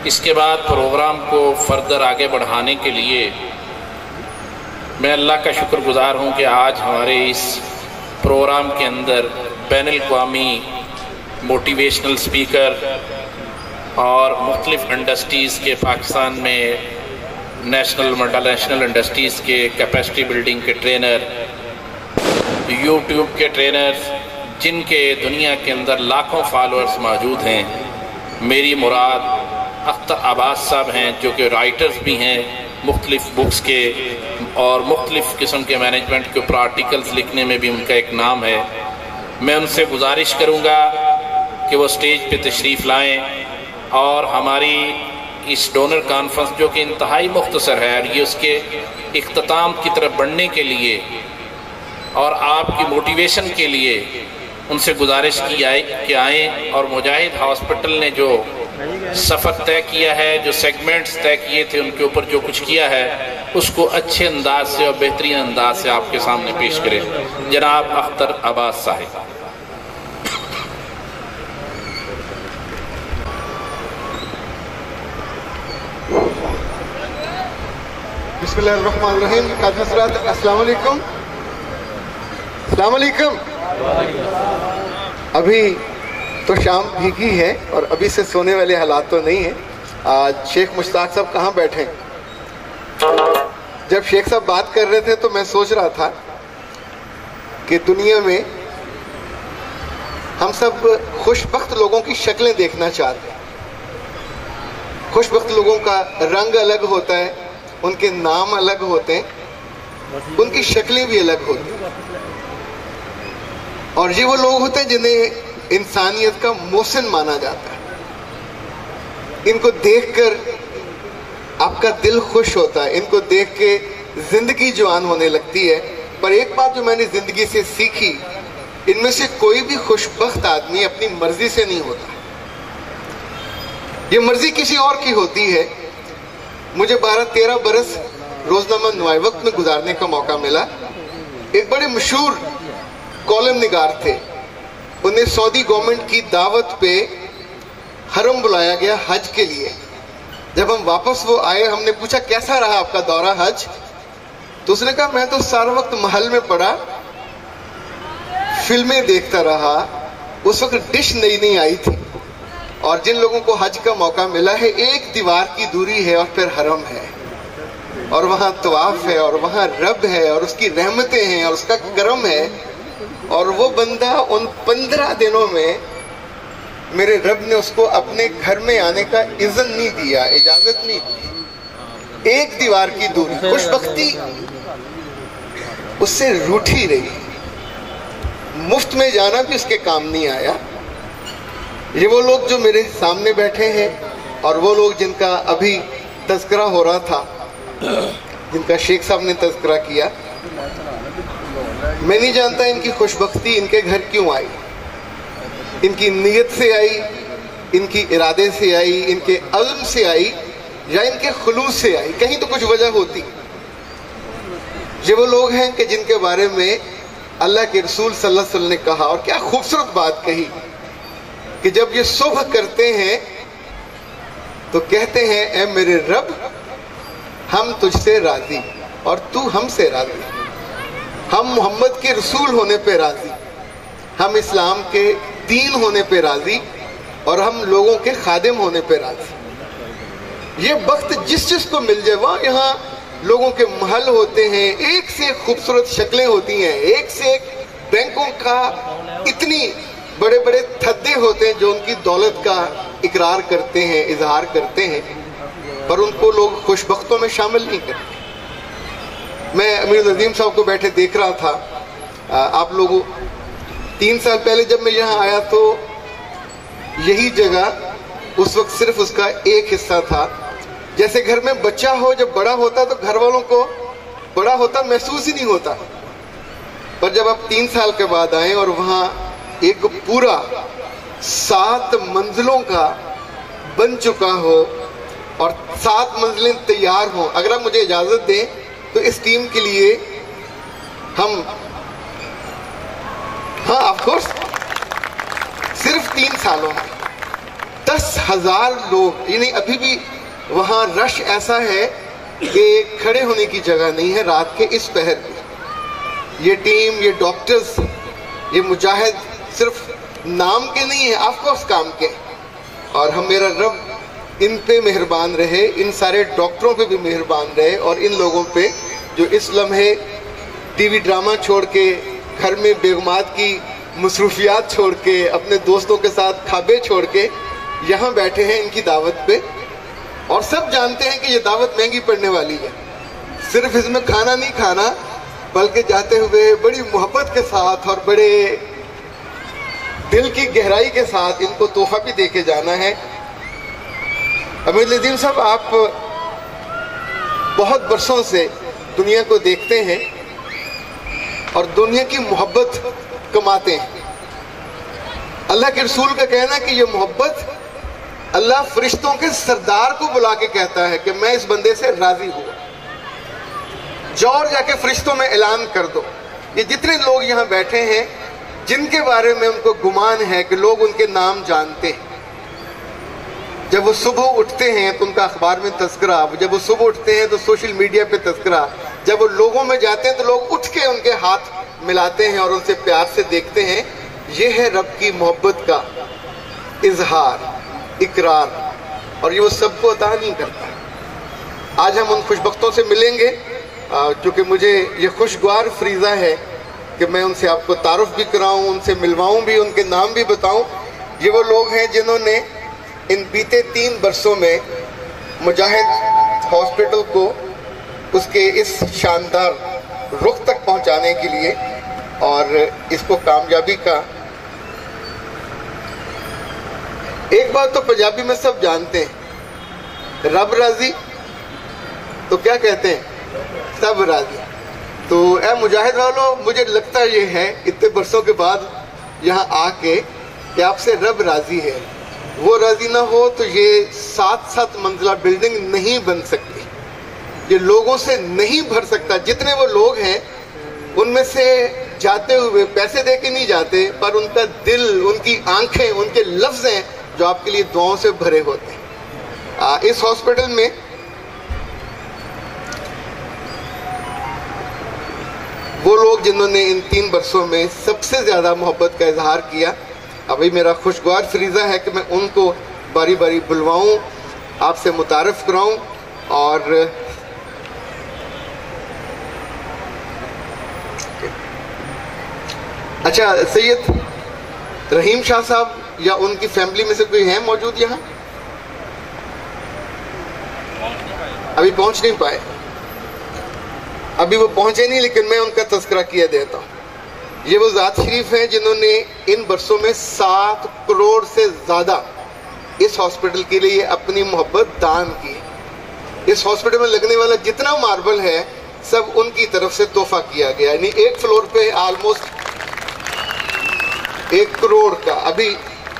इसके बाद प्रोग्राम को फर्दर आगे बढ़ाने के लिए मैं अल्लाह का शुक्रगुजार हूँ कि आज हमारे इस प्रोग्राम के अंदर बैनुल अक़वामी मोटिवेशनल स्पीकर और मुख्तलिफ़ इंडस्ट्रीज़ के पाकिस्तान में नेशनल मल्टीनेशनल इंडस्ट्रीज़ के कैपेसिटी बिल्डिंग के ट्रेनर, यूट्यूब के ट्रेनर्स, जिनके दुनिया के अंदर लाखों फॉलोअर्स मौजूद हैं। मेरी मुराद अख्तर अब्बास साहब हैं, जो कि राइटर्स भी हैं मुख्तलिफ़ बुक्स के और मुख्तलिफ़ किस्म के मैनेजमेंट के ऊपर आर्टिकल्स लिखने में भी उनका एक नाम है। मैं उनसे गुजारिश करूँगा कि वो स्टेज पे तशरीफ़ लाएँ और हमारी इस डोनर कॉन्फ्रेंस, जो कि इंतहाई मुख्तसर है, और ये उसके इख्तिताम की तरफ बढ़ने के लिए और आपकी मोटिवेशन के लिए उनसे गुजारिश की कि आएँ और मुजाहिद हॉस्पिटल ने जो सफ़र तय किया है, जो सेगमेंट्स तय किए थे, उनके ऊपर जो कुछ किया है, उसको अच्छे अंदाज से और बेहतरीन अंदाज से आपके सामने पेश करें। जनाब अख्तर अब्बास साहिब। बिस्मिल्लाहिर्रहमानिर्रहीम। अस्सलाम वालेकुम। अस्सलाम वालेकुम। अभी तो शाम भीगी है और अभी से सोने वाले हालात तो नहीं है। आज शेख मुश्ताक साहब कहाँ बैठे? जब शेख साहब बात कर रहे थे तो मैं सोच रहा था कि दुनिया में हम सब खुशबख्त लोगों की शक्लें देखना चाहते हैं। खुशबख्त लोगों का रंग अलग होता है, उनके नाम अलग होते हैं, उनकी शक्लें भी अलग होती हैं, और ये वो लोग होते हैं जिन्हें इंसानियत का मोहसिन माना जाता है। इनको देखकर आपका दिल खुश होता है, इनको देख के जिंदगी जवान होने लगती है। पर एक बात जो मैंने जिंदगी से सीखी, इनमें से कोई भी खुशबख्त आदमी अपनी मर्जी से नहीं होता, ये मर्जी किसी और की होती है। मुझे 12-13 बरस रोजनामा नुआई वक्त में गुजारने का मौका मिला। एक बड़े मशहूर कॉलम निगार थे, उन्हें सऊदी गवर्नमेंट की दावत पे हरम बुलाया गया हज के लिए। जब हम वापस वो आए, हमने पूछा कैसा रहा आपका दौरा हज? तो उसने कहा मैं तो सारा वक्त महल में पड़ा, फिल्में देखता रहा। उस वक्त डिश नई नई आई थी, और जिन लोगों को हज का मौका मिला है, एक दीवार की दूरी है और फिर हरम है, और वहां तवाफ है, और वहां रब है, और उसकी रहमतें हैं, और उसका करम है। और वो बंदा उन 15 दिनों में मेरे रब ने उसको अपने घर में आने का इज़्न नहीं दिया, इजाजत नहीं दी। एक दीवार की दूरी, खुशबख्ती उससे रूठी रही। मुफ्त में जाना भी उसके काम नहीं आया। ये वो लोग जो मेरे सामने बैठे हैं, और वो लोग जिनका अभी तज़किरा हो रहा था, जिनका शेख साहब ने तज़किरा किया, मैं नहीं जानता इनकी खुशबख्ती इनके घर क्यों आई। इनकी नीयत से आई, इनकी इरादे से आई, इनके अज़्म से आई, या इनके खुलूस से आई। कहीं तो कुछ वजह होती। ये वो लोग हैं कि जिनके बारे में अल्लाह के रसूल सल्लल्लाहु अलैहि वसल्लम ने कहा, और क्या खूबसूरत बात कही, कि जब ये सुबह करते हैं तो कहते हैं ऐ मेरे रब, हम तुझसे राजी और तू हमसे राजी। हम मोहम्मद के रसूल होने पे राजी, हम इस्लाम के दीन होने पे राजी, और हम लोगों के खादिम होने पे राजी। ये वक्त जिस जिस को मिल जाए, वहाँ यहाँ लोगों के महल होते हैं, एक से एक खूबसूरत शक्लें होती हैं, एक से एक बैंकों का इतनी बड़े बड़े थद्दे होते हैं जो उनकी दौलत का इकरार करते हैं, इजहार करते हैं, पर उनको लोग खुशबख्तों में शामिल नहीं करते। मैं अमीर नज़ीम साहब को बैठे देख रहा था। आप लोगों 3 साल पहले जब मैं यहाँ आया तो यही जगह उस वक्त सिर्फ उसका एक हिस्सा था। जैसे घर में बच्चा हो, जब बड़ा होता तो घर वालों को बड़ा होता महसूस ही नहीं होता, पर जब आप 3 साल के बाद आए और वहाँ एक पूरा 7 मंजिलों का बन चुका हो और 7 मंजिलें तैयार हों, अगर आप मुझे इजाज़त दें तो इस टीम के लिए हम, हाँ ऑफ कोर्स, सिर्फ 3 सालों में 10,000 लोग, यानी अभी भी वहाँ रश ऐसा है कि खड़े होने की जगह नहीं है रात के इस पहर में। ये टीम, ये डॉक्टर्स, ये मुजाहिद सिर्फ नाम के नहीं है, ऑफकोर्स काम के। और हम, मेरा रब इन पे मेहरबान रहे, इन सारे डॉक्टरों पे भी मेहरबान रहे, और इन लोगों पे जो इस लम्हे टीवी ड्रामा छोड़ के, घर में बेगमात की मसरूफियात छोड़ के, अपने दोस्तों के साथ खाबे छोड़ के यहाँ बैठे हैं इनकी दावत पे। और सब जानते हैं कि ये दावत महंगी पड़ने वाली है। सिर्फ इसमें खाना नहीं खाना, बल्कि जाते हुए बड़ी मोहब्बत के साथ और बड़े दिल की गहराई के साथ इनको तोहफा भी दे के जाना है। अमीर नदीम साहब, आप बहुत बरसों से दुनिया को देखते हैं और दुनिया की मोहब्बत कमाते हैं। अल्लाह के रसूल का कहना है कि ये मोहब्बत अल्लाह फरिश्तों के सरदार को बुला के कहता है कि मैं इस बंदे से राजी हुआ, जाओ और जाके फरिश्तों में ऐलान कर दो। ये जितने लोग यहाँ बैठे हैं जिनके बारे में उनको गुमान है कि लोग उनके नाम जानते हैं, जब वो सुबह उठते हैं तो उनका अखबार में तस्करा, जब वो सुबह उठते हैं तो सोशल मीडिया पे तस्करा, जब वो लोगों में जाते हैं तो लोग उठ के उनके हाथ मिलाते हैं और उनसे प्यार से देखते हैं। ये है रब की मोहब्बत का इजहार, इकरार, और ये वो सबको अता नहीं करता। आज हम उन खुशबख्तों से मिलेंगे, क्योंकि मुझे ये खुशगवार फरीज़ा है कि मैं उनसे आपको तारुफ भी कराऊं, उनसे मिलवाऊं भी, उनके नाम भी बताऊं। ये वो लोग हैं जिन्होंने इन बीते 3 बरसों में मुजाहिद हॉस्पिटल को उसके इस शानदार रुख तक पहुंचाने के लिए और इसको कामयाबी का, एक बात तो पंजाबी में सब जानते हैं, रब राजी तो क्या कहते हैं, सब राजी। तो ए मुजाहिद वालों, मुझे लगता ये है इतने बरसों के बाद यहाँ आके कि आपसे रब राजी है। वो राजी ना हो तो ये 7-7 मंजिला बिल्डिंग नहीं बन सकती, ये लोगों से नहीं भर सकता। जितने वो लोग हैं उनमें से जाते हुए पैसे दे के नहीं जाते, पर उनका दिल, उनकी आंखें, उनके लफ्ज़ हैं जो आपके लिए दुआओं से भरे होते हैं। इस हॉस्पिटल में वो लोग जिन्होंने इन 3 बरसों में सबसे ज़्यादा मोहब्बत का इजहार किया, अभी मेरा खुशगवार फरीज़ा है कि मैं उनको बारी बारी बुलवाऊं, आपसे मुतारफ़ कराऊं। और अच्छा, सैयद रहीम शाह साहब या उनकी फैमिली में से कोई है मौजूद यहाँ? अभी पहुंच नहीं पाए, अभी वो पहुंचे नहीं, लेकिन मैं उनका तज़किरा किया देता हूँ। ये वो ज़ात शरीफ हैं जिन्होंने इन बरसों में 7 करोड़ से ज़्यादा इस हॉस्पिटल के लिए अपनी मोहब्बत दान की। इस हॉस्पिटल में लगने वाला जितना मार्बल है सब उनकी तरफ से तोहफा किया गया, यानी एक फ्लोर पे ऑलमोस्ट 1 करोड़ का। अभी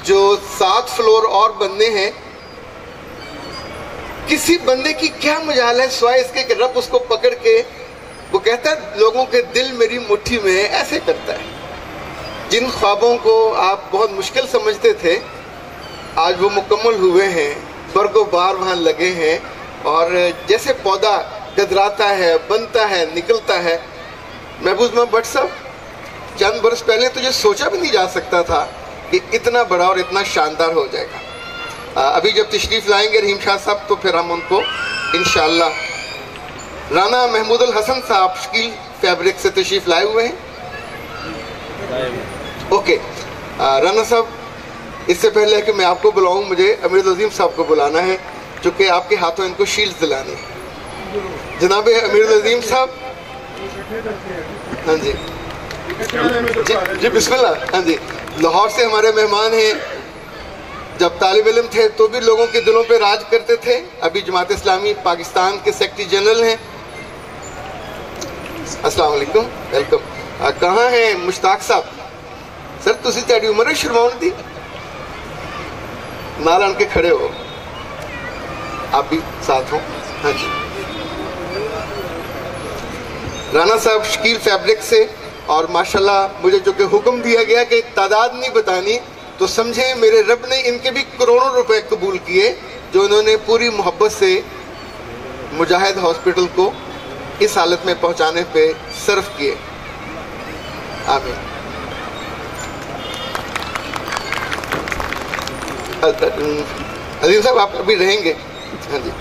जो 7 फ्लोर और बनने हैं, किसी बंदे की क्या मजाल है सिवाय इसके कि रब उसको पकड़ के, वो कहता है लोगों के दिल मेरी मुट्ठी में है, ऐसे करता है। जिन ख्वाबों को आप बहुत मुश्किल समझते थे आज वो मुकम्मल हुए हैं, बरगो बार वहाँ लगे हैं। और जैसे पौधा गदराता है, बनता है, निकलता है। महबूब भट्ट साहब, चंद बरस पहले तो ये सोचा भी नहीं जा सकता था कि इतना बड़ा और इतना शानदार हो जाएगा। अभी जब तशरीफ़ लाएंगे रहीम शाह साहब तो फिर हम उनको इंशाअल्लाह। राना महमूद अल हसन साहब शकील फैब्रिक से तशरीफ़ लाए हुए हैं। ओके, राना साहब, इससे पहले कि मैं आपको बुलाऊं, मुझे अमीर अजीम साहब को बुलाना है, चूँकि आपके हाथों इनको शील्ड दिलानी है। जनाब अमीर अजीम साहब, हाँ जी जी बिस्मिल्लाह। हाँ जी, लाहौर से हमारे मेहमान हैं। जब तालिब इल्म थे तो भी लोगों के दिलों पे राज करते थे। अभी जमात इस्लामी पाकिस्तान के सेक्रेटरी जनरल हैं। अस्सलाम वालेकुम, वेलकम। कहाँ हैं मुश्ताक साहब? सर तुसी तेरी उम्र शर्माउन दी, नाल आन के खड़े हो, आप भी साथ हो। हाँ जी, राना साहब शकील फैब्रिक से। और माशाल्लाह मुझे जो कि हुक्म दिया गया कि तादाद नहीं बतानी, तो समझे मेरे रब ने इनके भी करोड़ों रुपए कबूल किए, जो इन्होंने पूरी मोहब्बत से मुजाहिद हॉस्पिटल को इस हालत में पहुंचाने पे सर्व किए। आमीन। अजीम साहब आप अभी रहेंगे? हाँ जी।